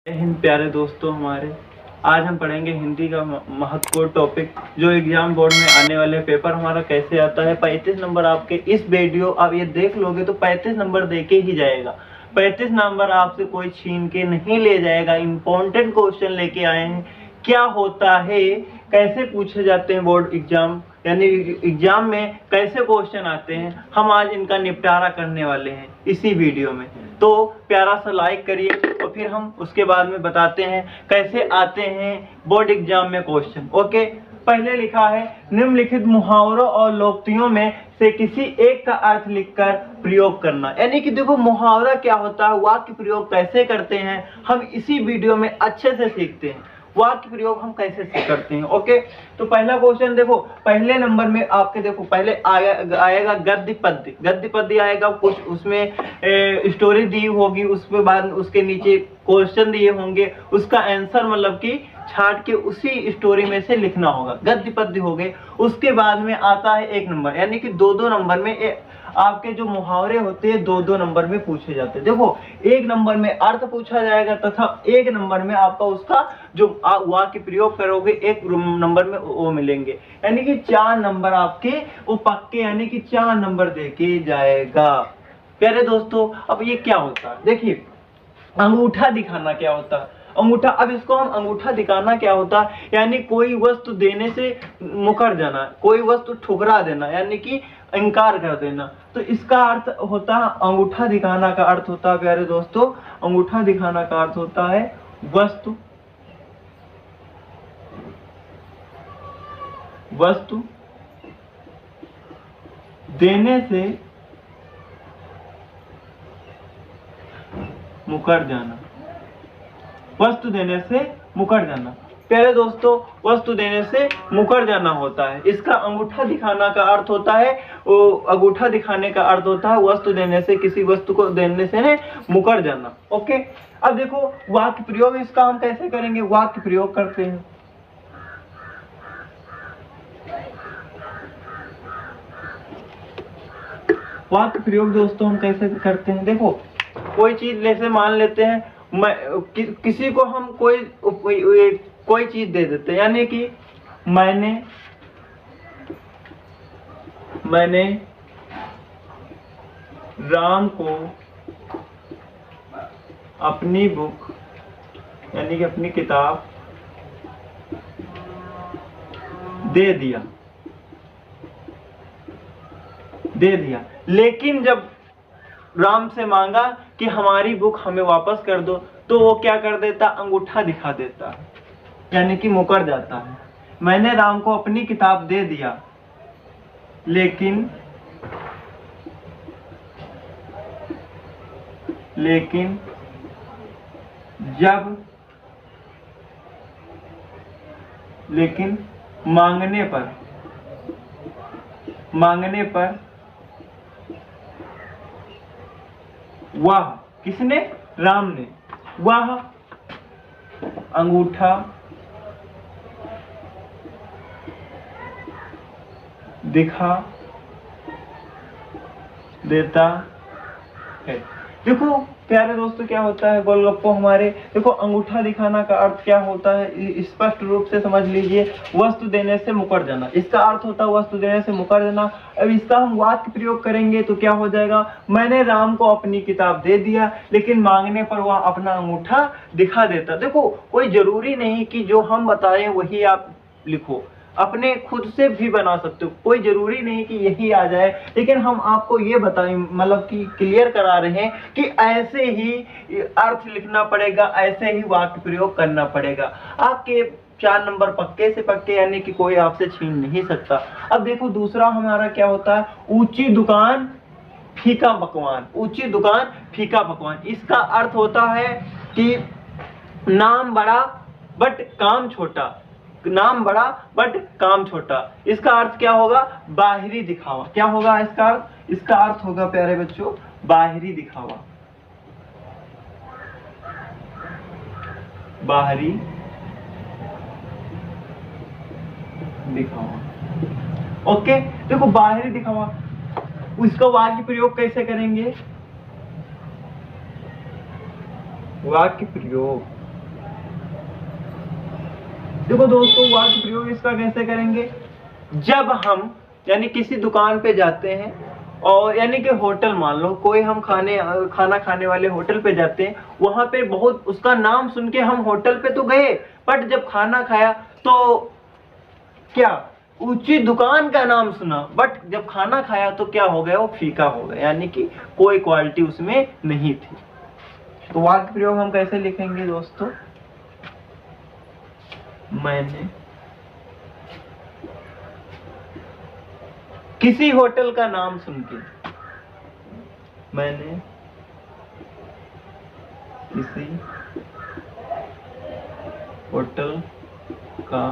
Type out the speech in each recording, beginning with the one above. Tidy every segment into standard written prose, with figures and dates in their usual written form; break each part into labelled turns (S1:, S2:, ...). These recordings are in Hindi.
S1: जय हिंद प्यारे दोस्तों हमारे। आज हम पढ़ेंगे हिंदी का महत्वपूर्ण टॉपिक जो एग्जाम बोर्ड में आने वाले पेपर हमारा कैसे आता है। 35 नंबर आपके इस वीडियो आप ये देख लोगे तो 35 नंबर देके ही जाएगा। 35 नंबर आपसे कोई छीन के नहीं ले जाएगा। इंपॉर्टेंट क्वेश्चन लेके आए हैं। क्या होता है, कैसे पूछे जाते हैं बोर्ड एग्जाम, यानी एग्जाम में कैसे क्वेश्चन आते हैं, हम आज इनका निपटारा करने वाले हैं इसी वीडियो में। तो प्यारा सा लाइक करिए और फिर हम उसके बाद में बताते हैं कैसे आते हैं बोर्ड एग्जाम में क्वेश्चन। ओके, पहले लिखा है निम्नलिखित मुहावरों और लोकोक्तियों में से किसी एक का अर्थ लिखकर प्रयोग करना। यानी कि देखो मुहावरा क्या होता है, वाक्य प्रयोग कैसे करते हैं, हम इसी वीडियो में अच्छे से सीखते हैं वाक्य प्रयोग हम कैसे करते हैं। ओके, तो पहला क्वेश्चन देखो, पहले नंबर में आपके देखो पहले आएगा गद्य पद्य। गद्य पद्य आएगा, कुछ उसमें स्टोरी दी होगी, उसके बाद उसके नीचे क्वेश्चन दिए होंगे, उसका आंसर मतलब कि छाट के उसी स्टोरी में से लिखना होगा। गद्य पद्य हो गए। उसके बाद में आता है एक नंबर, यानी कि दो नंबर में आपके जो मुहावरे होते हैं दो नंबर में पूछे जाते हैं। देखो एक नंबर में अर्थ पूछा जाएगा तथा एक नंबर में आपका उसका जो वाक्य प्रयोग करोगे एक नंबर में वो मिलेंगे। यानी कि 4 नंबर आपके वो पक्के, यानी कि 4 नंबर देके जाएगा। प्यारे दोस्तों अब ये क्या होता है, देखिए अंगूठा दिखाना क्या होता है। अंगूठा, अब इसको हम अंगूठा दिखाना क्या होता है, यानी कोई वस्तु देने से मुकर जाना, कोई वस्तु ठुकरा देना, यानी कि इनकार कर देना। तो इसका अर्थ होता है अंगूठा दिखाना का अर्थ होता है प्यारे दोस्तों, अंगूठा दिखाना का अर्थ होता है वस्तु देने से मुकर जाना। वस्तु देने से मुकर जाना प्यारे दोस्तों, वस्तु देने से मुकर जाना होता है। इसका अंगूठा दिखाना का अर्थ होता है, वो अंगूठा दिखाने का अर्थ होता है वस्तु देने से, किसी वस्तु को देने से मुकर जाना। ओके, अब देखो वाक्य प्रयोग इसका हम कैसे करेंगे, वाक्य प्रयोग करते हैं। वाक्य प्रयोग दोस्तों हम कैसे करते हैं, देखो कोई चीज जैसे मान लेते हैं, किसी को हम कोई चीज दे देते हैं, यानी कि मैंने राम को अपनी बुक, यानी कि अपनी किताब दे दिया। लेकिन जब राम से मांगा कि हमारी बुक हमें वापस कर दो, तो वो क्या कर देता, अंगूठा दिखा देता, यानी कि मुकर जाता है। मैंने राम को अपनी किताब दे दिया, लेकिन मांगने पर वह, किसने, राम ने, वह अंगूठा दिखा देता है। देखो प्यारे दोस्तों क्या होता है गोलगप्पो हमारे, देखो अंगूठा दिखाना का अर्थ क्या होता है स्पष्ट रूप से समझ लीजिए, वस्तु देने से मुकर जाना, इसका अर्थ होता है वस्तु देने से मुकर जाना। अब इसका हम वाक्य प्रयोग करेंगे तो क्या हो जाएगा, मैंने राम को अपनी किताब दे दिया, लेकिन मांगने पर वह अपना अंगूठा दिखा देता। देखो कोई जरूरी नहीं कि जो हम बताएं वही आप लिखो, अपने खुद से भी बना सकते हो, कोई जरूरी नहीं कि यही आ जाए, लेकिन हम आपको ये बताएं, मतलब कि क्लियर करा रहे हैं कि ऐसे ही अर्थ लिखना पड़ेगा, ऐसे ही वाक्य प्रयोग करना पड़ेगा। आपके 4 नंबर पक्के से पक्के, यानी कि कोई आपसे छीन नहीं सकता। अब देखो दूसरा हमारा क्या होता है, ऊंची दुकान फीका पकवान। ऊंची दुकान फीका पकवान, इसका अर्थ होता है कि नाम बड़ा बट काम छोटा, नाम बड़ा बट काम छोटा। इसका अर्थ क्या होगा, बाहरी दिखावा। क्या होगा इसका अर्थ, इसका अर्थ होगा प्यारे बच्चों बाहरी दिखावा, बाहरी दिखावा। ओके, देखो बाहरी दिखावा, उसका वाक्य प्रयोग कैसे करेंगे, वाक्य प्रयोग देखो दोस्तों, वाक्य प्रयोग इसका कैसे करेंगे? जब हम यानी किसी दुकान पे जाते हैं और यानी कि होटल, मान लो कोई हम खाना खाने वाले होटल पे जाते हैं, वहां पे बहुत उसका नाम सुन के हम होटल पे तो गए, बट जब खाना खाया तो क्या ऊंची दुकान का नाम सुना, बट जब खाना खाया तो क्या हो गया? वो फीका हो गया, यानी कि कोई क्वालिटी उसमें नहीं थी। तो वाक्य प्रयोग हम कैसे लिखेंगे दोस्तों? मैंने किसी होटल का नाम सुन के, मैंने किसी होटल का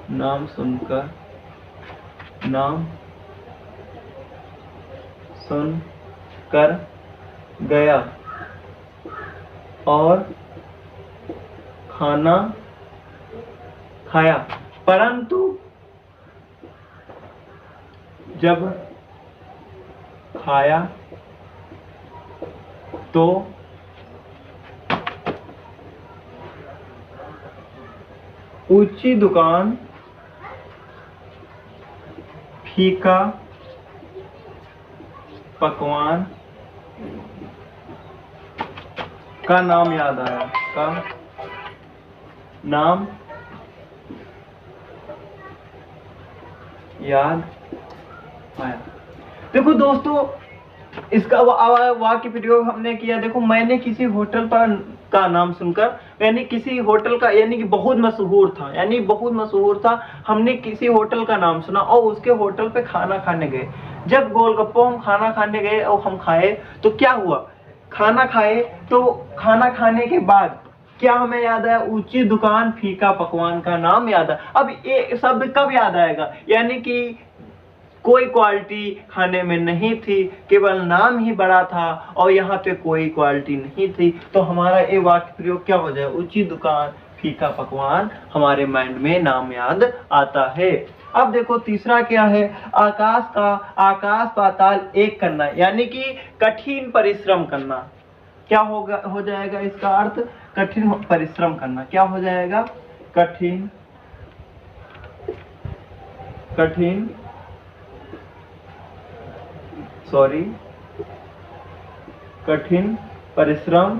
S1: नाम सुनकर गया और खाना खाया, परंतु जब खाया तो ऊंची दुकान, फीका पकवान का नाम याद आया, देखो दोस्तों, इसका वाक्य प्रयोग हमने किया। देखो, मैंने किसी होटल पर का नाम सुनकर, यानी किसी होटल का, यानी कि बहुत मशहूर था, यानी बहुत मशहूर था, हमने किसी होटल का नाम सुना और उसके होटल पे खाना खाने गए। जब गोलगप्पो हम खाना खाने गए और हम खाए तो क्या हुआ? खाना खाए तो खाना खाने के बाद क्या हमें याद आया? ऊंची दुकान, फीका पकवान का नाम याद आया। अब ये शब्द कब याद आएगा? यानी कि कोई क्वालिटी खाने में नहीं थी, केवल नाम ही बड़ा था और यहाँ पे कोई क्वालिटी नहीं थी, तो हमारा ये वाक्य प्रयोग क्या हो जाए? ऊंची दुकान, फीका पकवान, हमारे माइंड में नाम याद आता है। अब देखो तीसरा क्या है? आकाश पाताल एक करना, यानी कि कठिन परिश्रम करना। क्या हो जाएगा इसका अर्थ? कठिन परिश्रम करना। क्या हो जाएगा? कठिन परिश्रम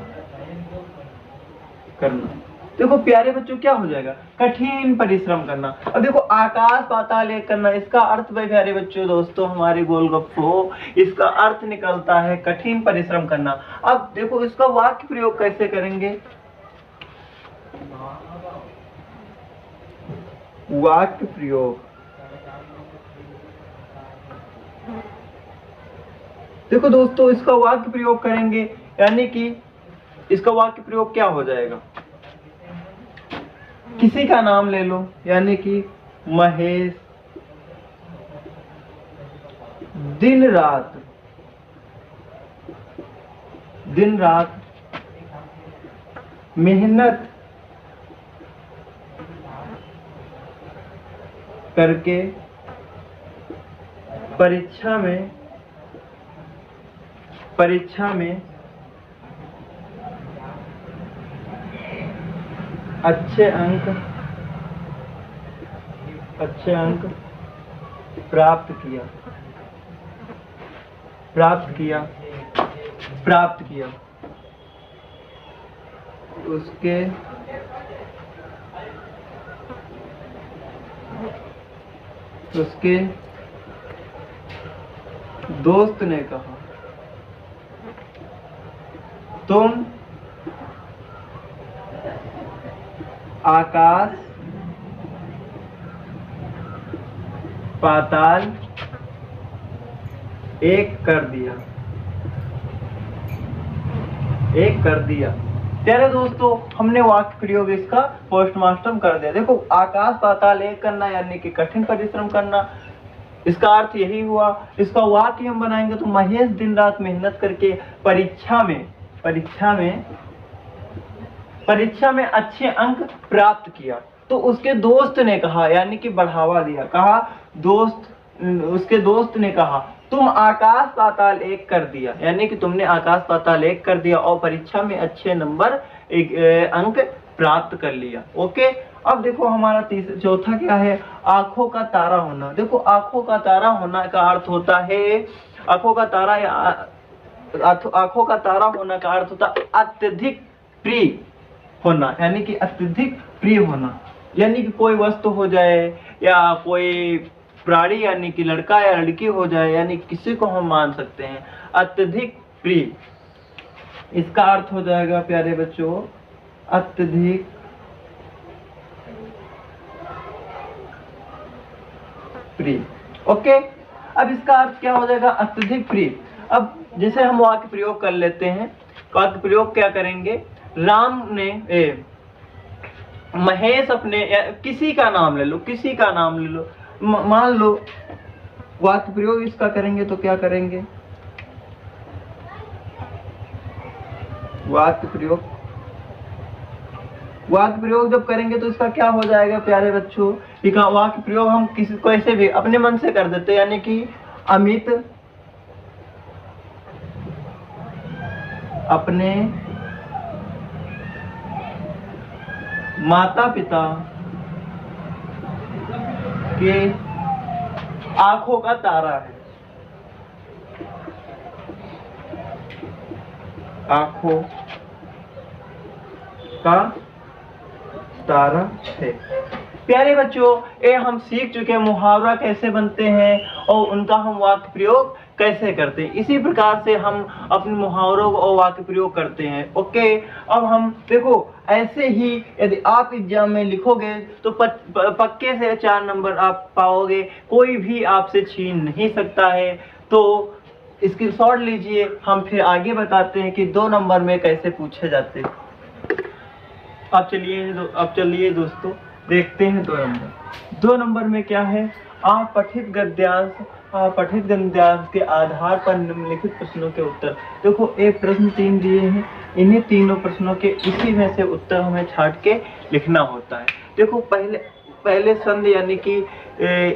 S1: करना। देखो प्यारे बच्चों, क्या हो जाएगा? कठिन परिश्रम करना। अब देखो, आकाश पाताल एक करना, इसका अर्थ भाई प्यारे बच्चों, दोस्तों हमारे गोलगप्पो, इसका अर्थ निकलता है कठिन परिश्रम करना। अब देखो इसका वाक्य प्रयोग कैसे करेंगे? वाक्य प्रयोग, देखो दोस्तों, इसका वाक्य प्रयोग करेंगे, यानी कि इसका वाक्य प्रयोग क्या हो जाएगा? किसी का नाम ले लो, यानी कि महेश दिन रात मेहनत करके परीक्षा में अच्छे अंक प्राप्त किया। उसके दोस्त ने कहा, तुम आकाश पाताल एक कर दिया। प्यारे दोस्तों, हमने वाक्य प्रयोग इसका पोस्टमार्टम कर दिया। देखो, आकाश पाताल एक करना यानी कि कठिन परिश्रम करना, इसका अर्थ यही हुआ। इसका वाक्य हम बनाएंगे तो महेश दिन रात मेहनत करके परीक्षा में अच्छे अंक प्राप्त किया। तो उसके दोस्त ने कहा, यानी कि बढ़ावा दिया, उसके दोस्त ने कहा तुम आकाश पाताल एक कर दिया, यानी कि तुमने आकाश पाताल एक कर दिया और परीक्षा में अच्छे अंक प्राप्त कर लिया। ओके। अब देखो हमारा चौथा क्या है, आंखों का तारा होना। देखो आंखों का तारा होना का अर्थ होता है, आंखों का तारा या आंखों का तारा होना का अर्थ होता है अत्यधिक प्रिय होना, यानी कि अत्यधिक प्रिय होना, यानी कि कोई वस्तु हो जाए या कोई प्राणी, यानी कि लड़का या लड़की हो जाए, यानी किसी को हम मान सकते हैं अत्यधिक प्रिय। इसका अर्थ हो जाएगा प्यारे बच्चों अत्यधिक प्रिय। ओके, अब इसका अर्थ क्या हो जाएगा, अत्यधिक प्रिय। अब जैसे हम वाक्य प्रयोग कर लेते हैं, वाक्य प्रयोग क्या करेंगे, राम ने महेश अपने, किसी का नाम ले लो, किसी का नाम ले लो, मान लो वाक्य प्रयोग इसका करेंगे तो क्या करेंगे, वाक्य प्रयोग जब करेंगे तो इसका क्या हो जाएगा प्यारे बच्चों, वाक्य प्रयोग हम किसी को ऐसे भी अपने मन से कर देते हैं, यानी कि अमित अपने माता पिता के आंखों का तारा है, आंखों का तारा है। प्यारे बच्चों, ये हम सीख चुके हैं मुहावरा कैसे बनते हैं और उनका हम वाक्य प्रयोग कैसे करते हैं। इसी प्रकार से हम अपने मुहावरों और वाक्य प्रयोग करते हैं। ओके, अब हम देखो ऐसे ही यदि आप एग्जाम में लिखोगे तो पक्के से 4 नंबर आप पाओगे, कोई भी आपसे छीन नहीं सकता है। तो स्क्रीनशॉट लीजिए, हम फिर आगे बताते हैं कि 2 नंबर में कैसे पूछे जाते हैं। अब चलिए दोस्तों देखते हैं 2 नंबर। 2 नंबर में क्या है, आप पठित गद्यांश के आधार पर निम्नलिखित प्रश्नों के उत्तर। देखो एक प्रश्न 3 दिए हैं, इन्हीं तीनों प्रश्नों के इसी में से उत्तर हमें छांट के लिखना होता है। देखो पहले संधि, यानी कि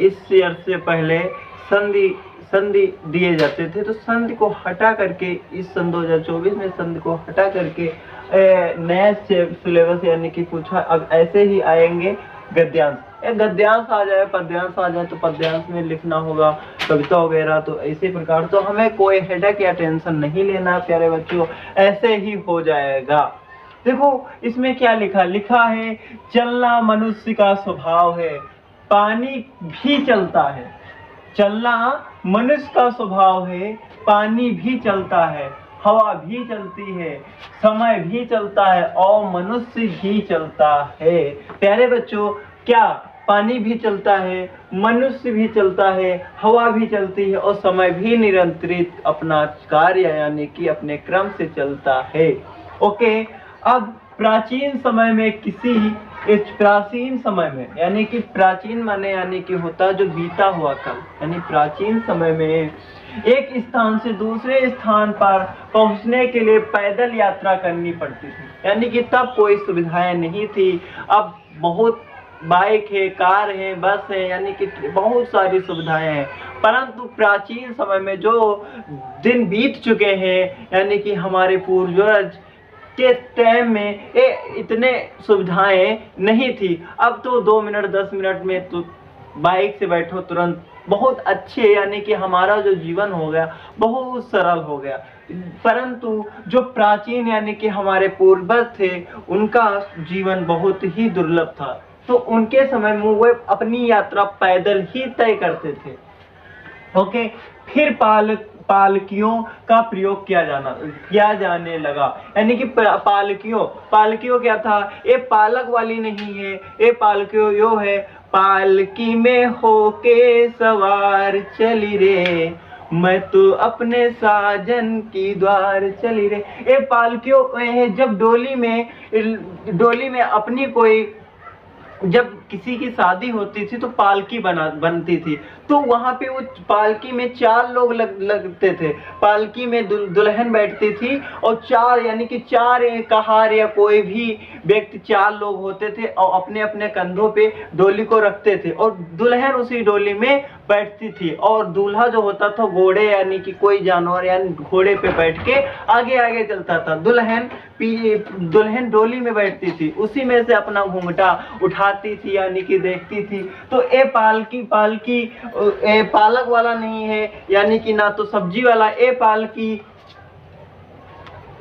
S1: इस ईयर से पहले संधि दिए जाते थे, तो संधि को हटा करके इस सन 2024 में संधि को हटा करके नया सिलेबस यानी कि पूछा। अब ऐसे ही आएंगे गद्यांश, गद्यांश आ जाए, पद्यांश आ जाए तो पद्यांश में लिखना होगा, कविता वगैरह। तो इसी प्रकार तो हमें कोई हेडेक या टेंशन नहीं लेना प्यारे बच्चों, ऐसे ही हो जाएगा। देखो इसमें क्या लिखा है, चलना मनुष्य का स्वभाव है, पानी भी चलता है। चलना मनुष्य का स्वभाव है, पानी भी चलता है, हवा भी चलती है, समय भी चलता है और मनुष्य भी चलता है। प्यारे बच्चों, क्या पानी भी चलता है, मनुष्य भी चलता है, हवा भी चलती है और समय भी निरंतरित अपना कार्य यानी कि अपने क्रम से चलता है। ओके, अब प्राचीन समय में यानी कि प्राचीन माने यानी कि होता जो बीता हुआ कल, यानी प्राचीन समय में एक स्थान से दूसरे स्थान पर पहुंचने के लिए पैदल यात्रा करनी पड़ती थी, यानी कि तब कोई सुविधाएं नहीं थी। अब बहुत बाइक है, कार है, बस है, यानी कि बहुत सारी सुविधाएं हैं। परंतु प्राचीन समय में जो दिन बीत चुके हैं, यानी कि हमारे पूर्वज के टाइम में इतने सुविधाएं नहीं थी। अब तो 2 मिनट 10 मिनट में तो बाइक से बैठो तुरंत, बहुत अच्छे, यानी कि हमारा जो जीवन हो गया बहुत सरल हो गया। परंतु जो प्राचीन यानी कि हमारे पूर्वज थे, उनका जीवन बहुत ही दुर्लभ था, तो उनके समय में वो अपनी यात्रा पैदल ही तय करते थे। ओके, फिर पालकियों का प्रयोग किया जाने लगा, यानी कि पालकियों क्या था, ये पालक वाली नहीं है, ये पालकियों यो है, पालकी में होके सवार चली रे, मैं तो अपने साजन की द्वार चली रे। ये पालकियों है, जब डोली में अपनी कोई, जब किसी की शादी होती थी तो पालकी बनती थी, तो वहां पे वो पालकी में 4 लोग लगते थे। पालकी में दुल्हन बैठती थी और 4 यानी कि 4 कहार या कोई भी व्यक्ति 4 लोग होते थे और अपने अपने कंधों पे डोली को रखते थे और दुल्हन उसी डोली में बैठती थी और दूल्हा जो होता था घोड़े यानी कि कोई जानवर यानी घोड़े पे बैठ के आगे आगे चलता था। दुल्हन डोली में बैठती थी, उसी में से अपना घूंघटा उठाती थी यानी कि देखती थी। तो ए पालकी पालक वाला नहीं है यानी कि ना तो सब्जी वाला, ए पालकी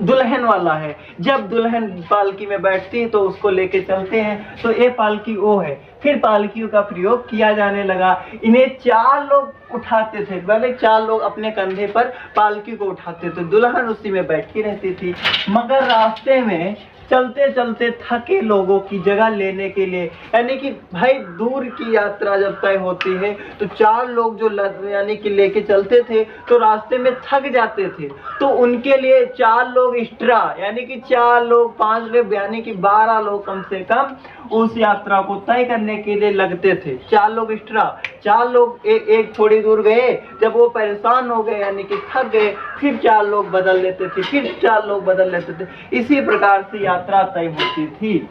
S1: दुल्हन वाला है। जब दुल्हन पालकी में बैठती है तो उसको लेके चलते हैं, तो ये पालकी वो है। फिर पालकियों का प्रयोग किया जाने लगा। इन्हें 4 लोग उठाते थे, पहले 4 लोग अपने कंधे पर पालकी को उठाते थे, दुल्हन उसी में बैठी रहती थी। मगर रास्ते में चलते चलते थके लोगों की जगह लेने के लिए, यानी कि भाई दूर की यात्रा जब तय होती है तो 4 लोग जो यानी कि लेके चलते थे तो रास्ते में थक जाते थे, तो उनके लिए 4 लोग एक्स्ट्रा यानी कि 4 लोग 5 लोग यानी कि 12 लोग कम से कम उस यात्रा को तय करने के लिए लगते थे। 4 लोग एक्स्ट्रा, 4 लोग एक थोड़ी दूर गए, जब वो परेशान हो गए यानी कि थक गए, फिर 4 लोग बदल लेते थे, फिर 4 लोग बदल लेते थे। इसी प्रकार से यात्रा तय होती थी।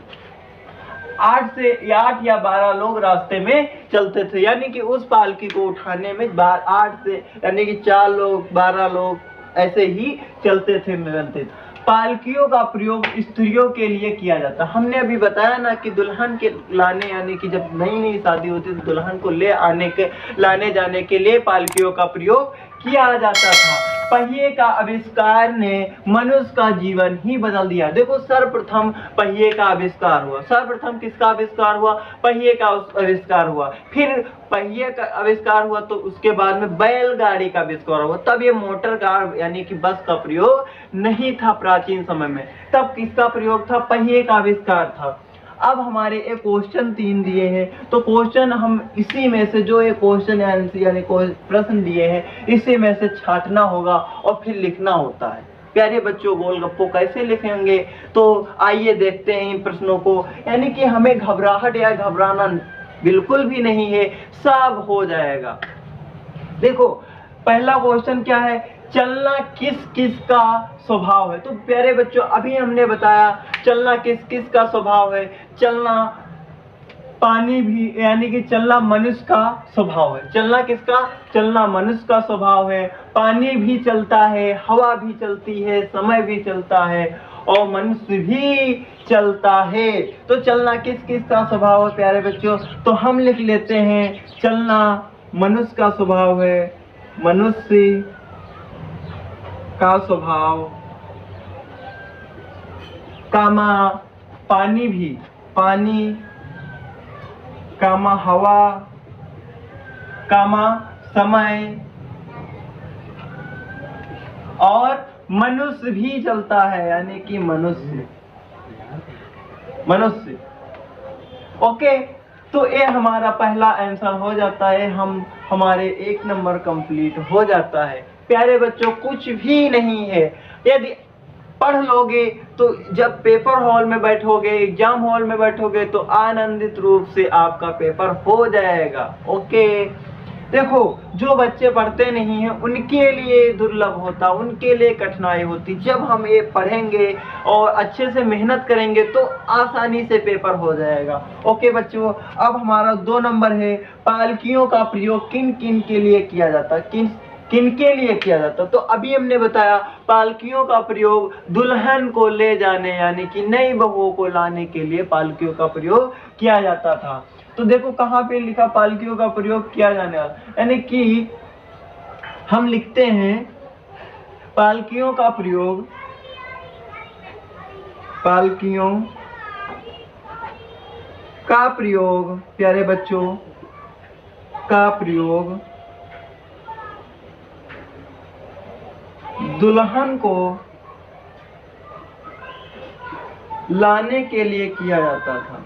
S1: 8 या 12 लोग रास्ते में चलते थे, यानी कि उस पालकी को उठाने में 8 से यानी कि 4 लोग 12 लोग ऐसे ही चलते थे, मिलते थे। पालकियों का प्रयोग स्त्रियों के लिए किया जाता। हमने अभी बताया ना कि दुल्हन के लाने यानी कि जब नई नई शादी होती तो दुल्हन को लाने जाने के लिए पालकियों का प्रयोग किया जाता था। पहिए का आविष्कार ने मनुष्य का जीवन ही बदल दिया। देखो सर्वप्रथम पहिए का आविष्कार हुआ। सर्वप्रथम किसका आविष्कार हुआ? पहिए का आविष्कार हुआ। फिर पहिए का आविष्कार हुआ तो उसके बाद में बैलगाड़ी का आविष्कार हुआ। तब ये मोटर कार यानी कि बस का प्रयोग नहीं था प्राचीन समय में। तब किसका प्रयोग था? पहिए का आविष्कार था। अब हमारे एक क्वेश्चन 3 दिए हैं, तो क्वेश्चन हम इसी में से जो एक क्वेश्चन यानी प्रश्न दिए हैं इसी में से छांटना होगा और फिर लिखना होता है। प्यारे बच्चों, गोलगप्पो कैसे लिखेंगे? तो आइए देखते हैं इन प्रश्नों को। यानी कि हमें घबराहट या घबराना बिल्कुल भी नहीं है, सब हो जाएगा। देखो पहला क्वेश्चन क्या है? चलना किस किस का स्वभाव है? तो प्यारे बच्चों अभी हमने बताया चलना किस किस का स्वभाव है। चलना पानी भी यानी कि चलना मनुष्य का स्वभाव है। चलना किसका? चलना मनुष्य का स्वभाव है। पानी भी चलता है, हवा भी चलती है, समय भी चलता है और मनुष्य भी चलता है। तो चलना किस किस का स्वभाव है प्यारे बच्चों? तो हम लिख लेते हैं चलना मनुष्य का स्वभाव है। मनुष्य का स्वभाव, कामा पानी भी, पानी कामा हवा, कामा समय और मनुष्य भी चलता है यानी कि मनुष्य। ओके, तो ये हमारा पहला आंसर हो जाता है। हमारे 1 नंबर कंप्लीट हो जाता है। प्यारे बच्चों कुछ भी नहीं है, यदि पढ़ लोगे तो जब पेपर हॉल में बैठोगे, एग्जाम हॉल में बैठोगे तो आनंदित रूप से आपका पेपर हो जाएगा। ओके, देखो जो बच्चे पढ़ते नहीं हैं उनके लिए दुर्लभ होता, उनके लिए कठिनाई होती। जब हम ये पढ़ेंगे और अच्छे से मेहनत करेंगे तो आसानी से पेपर हो जाएगा। ओके बच्चों, अब हमारा 2 नंबर है, पालकियों का प्रयोग किन किन के लिए किया जाता है? किन के लिए किया जाता? तो अभी हमने बताया पालकियों का प्रयोग दुल्हन को ले जाने यानी कि नई बहुओं को लाने के लिए पालकियों का प्रयोग किया जाता था। तो देखो कहाँ पे लिखा पालकियों का प्रयोग किया जाने वाला, यानी कि हम लिखते हैं पालकियों का प्रयोग प्यारे बच्चों का प्रयोग दुल्हन को लाने के लिए किया जाता था।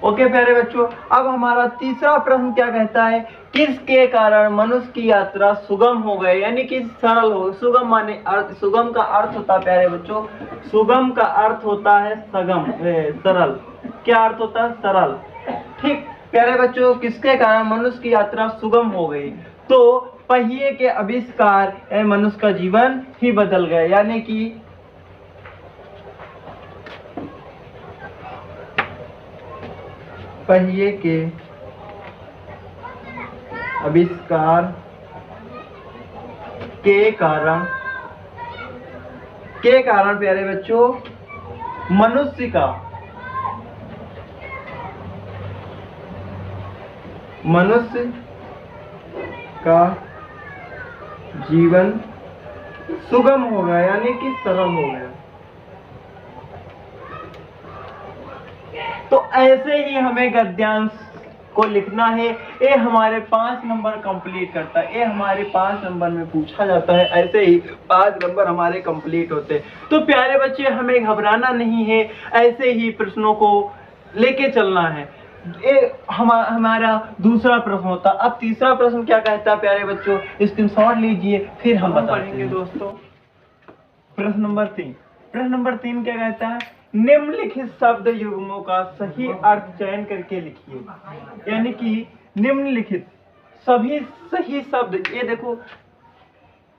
S1: ओके प्यारे बच्चों, अब हमारा तीसरा प्रश्न क्या कहता है, किसके कारण मनुष्य की यात्रा सुगम हो गई, यानी कि सरल हो। सुगम माने अर्थ, सुगम का अर्थ होता है प्यारे बच्चों, सुगम का अर्थ होता है सगम सरल। क्या अर्थ होता है, सरल। ठीक प्यारे बच्चों, किसके कारण मनुष्य की यात्रा सुगम हो गई, तो पहिए के आविष्कार मनुष्य का जीवन ही बदल गया, यानी कि पहिए के आविष्कार के कारण प्यारे बच्चों मनुष्य का जीवन सुगम हो गया, यानी कि सरल हो गया। तो ऐसे ही हमें गद्यांश को लिखना है। ये हमारे 5 नंबर कंप्लीट करता है, ये हमारे 5 नंबर में पूछा जाता है, ऐसे ही 5 नंबर हमारे कंप्लीट होते हैं। तो प्यारे बच्चे हमें घबराना नहीं है, ऐसे ही प्रश्नों को लेके चलना है। ये हमारा दूसरा प्रश्न होता। अब तीसरा प्रश्न क्या कहता है प्यारे बच्चों, स्क्रीनशॉट लीजिए, फिर हम पढ़ेंगे दोस्तों। प्रश्न नंबर 3, प्रश्न नंबर 3 क्या कहता है, निम्नलिखित शब्द युग्मों का सही अर्थ चयन करके लिखिए। यानी कि निम्नलिखित सभी सही शब्द, ये देखो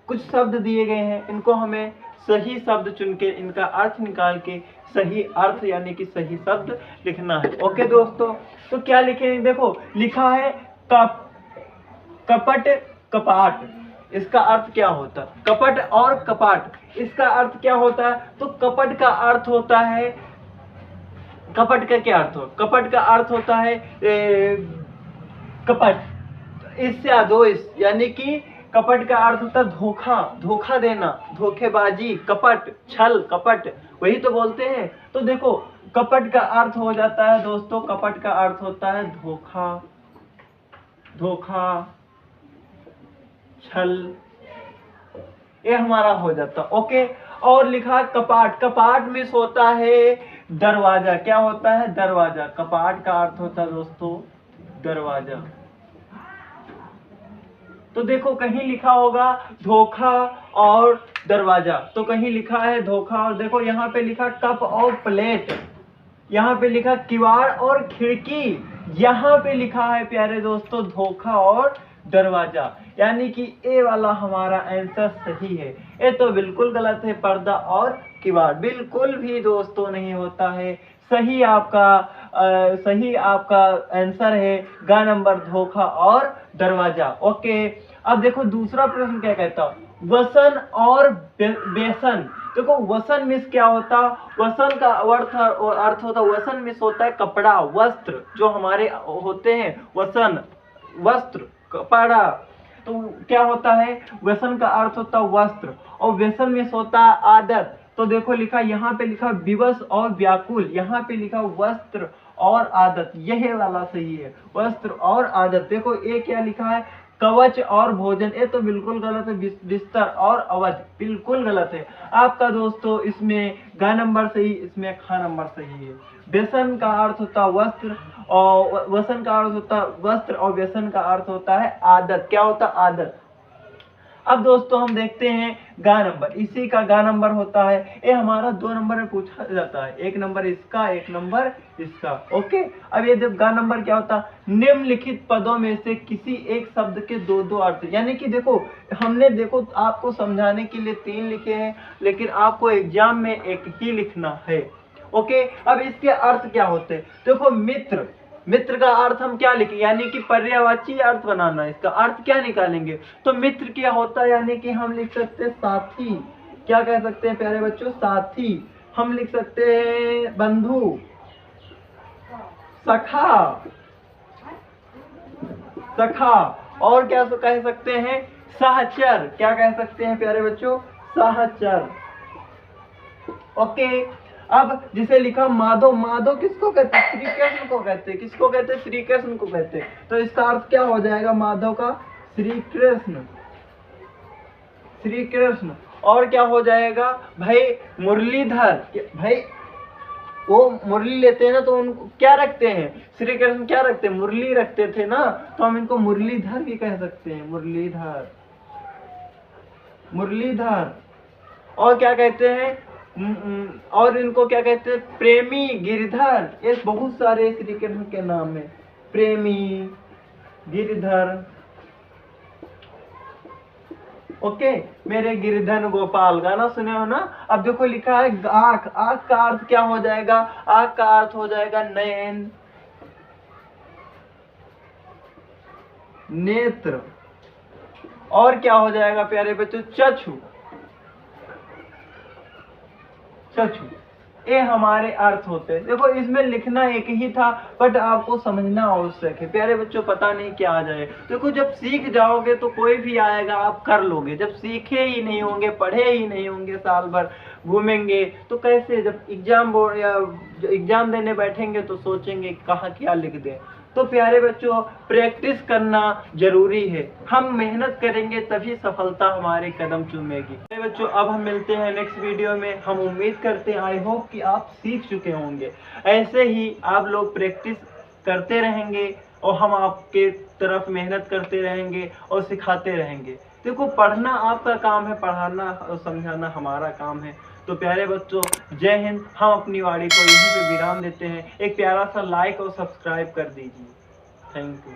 S1: कुछ शब्द दिए गए हैं, इनको हमें सही शब्द चुन के इनका अर्थ निकाल के सही अर्थ यानी कि सही शब्द लिखना है। ओके दोस्तों, तो क्या लिखेंगे, देखो लिखा है कपट कपाट, इसका अर्थ क्या होता है, कपट और कपाट इसका अर्थ क्या होता है, तो कपट का अर्थ होता है, कपट का क्या अर्थ हो, कपट का अर्थ होता है कपट इससे अधोइस, यानी कि कपट का अर्थ होता है धोखा, धोखा देना, धोखेबाजी, कपट, छल, कपट, वही तो बोलते हैं। तो देखो कपट का अर्थ हो जाता है दोस्तों, कपट का अर्थ होता है धोखा, धोखा, छल, ये हमारा हो जाता। ओके, और लिखा कपाट, कपाट में होता है दरवाजा, क्या होता है, दरवाजा, कपाट का अर्थ होता है दोस्तों दरवाजा। तो देखो कहीं लिखा होगा धोखा और दरवाजा, तो कहीं लिखा है धोखा, और देखो यहाँ पे लिखा कप और प्लेट, यहाँ पे लिखा किवाड़ और खिड़की, यहाँ पे लिखा है प्यारे दोस्तों धोखा और दरवाजा, यानी कि ए वाला हमारा आंसर सही है। ये तो बिल्कुल गलत है, पर्दा और किवाड़ बिल्कुल भी दोस्तों नहीं होता है। सही आपका आंसर है ग नंबर धोखा और दरवाजा। ओके, अब देखो दूसरा प्रश्न क्या कहता, वसन और बेसन। देखो वसन मिस क्या होता, वसन का अर्थ होता, वसन मिस होता है कपड़ा, वस्त्र, जो हमारे होते हैं वसन, वस्त्र, कपड़ा, तो क्या होता है, व्यसन का अर्थ होता है वस्त्र, और व्यसन में होता है आदत। तो देखो लिखा, यहाँ पे लिखा विवश और व्याकुल, यहाँ पे लिखा वस्त्र और आदत, यही वाला सही है, वस्त्र और आदत। देखो ये क्या लिखा है, कवच और भोजन, ये तो बिल्कुल गलत है, बिस्तर और अवध बिल्कुल गलत है। आपका दोस्तों इसमें ग नंबर सही, इसमें ख नंबर सही है। व्यसन का अर्थ होता है वस्त्र, और वसन का अर्थ होता है वस्त्र, और व्यसन का अर्थ होता है आदत, क्या होता है, आदत। अब दोस्तों हम देखते हैं गा नंबर, इसी का गा नंबर होता है, ये हमारा 2 नंबर में पूछा जाता है, 1 नंबर इसका, 1 नंबर इसका। ओके, अब ये गा नंबर क्या होता है, निम्नलिखित पदों में से किसी एक शब्द के 2-2 अर्थ, यानी कि देखो हमने देखो आपको समझाने के लिए 3 लिखे हैं, लेकिन आपको एग्जाम में 1 ही लिखना है। ओके, अब इसके अर्थ क्या होते हैं, देखो मित्र, मित्र का अर्थ हम क्या लिखें, यानी कि पर्यायवाची अर्थ बनाना, इसका अर्थ क्या निकालेंगे, तो मित्र क्या होता है, यानी कि हम लिख सकते हैं साथी, क्या कह सकते हैं प्यारे बच्चों, साथी। हम लिख सकते हैं बंधु, सखा, सखा, और क्या कह सकते हैं, सहचर, क्या कह सकते हैं प्यारे बच्चों, सहचर। ओके, अब जिसे लिखा माधव, माधव किसको कहते हैं, श्री कृष्ण को कहते हैं, किसको कहते हैं, श्री कृष्ण को कहते हैं। तो इसका अर्थ क्या हो जाएगा माधव का, श्री कृष्ण, श्री कृष्ण। और क्या हो जाएगा भाई, मुरलीधर, भाई वो मुरली लेते हैं ना, तो उनको क्या रखते हैं, श्री कृष्ण क्या रखते हैं, मुरली रखते थे ना, तो हम इनको मुरलीधर भी कह सकते हैं, मुरलीधर, मुरलीधर। और क्या कहते हैं, और इनको क्या कहते हैं, प्रेमी गिरधर। ये बहुत सारे श्री कृष्ण के नाम है, प्रेमी, गिरधर। ओके, मेरे गिरधन गोपाल, गाना सुने हो ना। अब देखो लिखा है आंख, आंख का अर्थ क्या हो जाएगा, आंख का अर्थ हो जाएगा नयन, नेत्र। और क्या हो जाएगा प्यारे बच्चों, चक्षु, चक्षु। ये हमारे अर्थ होते हैं। देखो इसमें लिखना एक ही था, बट आपको समझना आवश्यक है प्यारे बच्चों, पता नहीं क्या आ जाए। देखो जब सीख जाओगे तो कोई भी आएगा आप कर लोगे, जब सीखे ही नहीं होंगे, पढ़े ही नहीं होंगे, साल भर घूमेंगे तो कैसे, जब एग्जाम बोर्ड या एग्जाम देने बैठेंगे तो सोचेंगे कहाँ क्या लिख दें। तो प्यारे बच्चों प्रैक्टिस करना जरूरी है, हम मेहनत करेंगे तभी सफलता हमारे कदम चूमेगी। प्यारे बच्चों अब हम मिलते हैं नेक्स्ट वीडियो में। हम उम्मीद करते हैं, आई होप कि आप सीख चुके होंगे। ऐसे ही आप लोग प्रैक्टिस करते रहेंगे और हम आपके तरफ मेहनत करते रहेंगे और सिखाते रहेंगे। देखो पढ़ना आपका काम है, पढ़ाना और समझाना हमारा काम है। तो प्यारे बच्चों जय हिंद। हम अपनी वाणी को यहीं पे विराम देते हैं। एक प्यारा सा लाइक और सब्सक्राइब कर दीजिए। Thank you.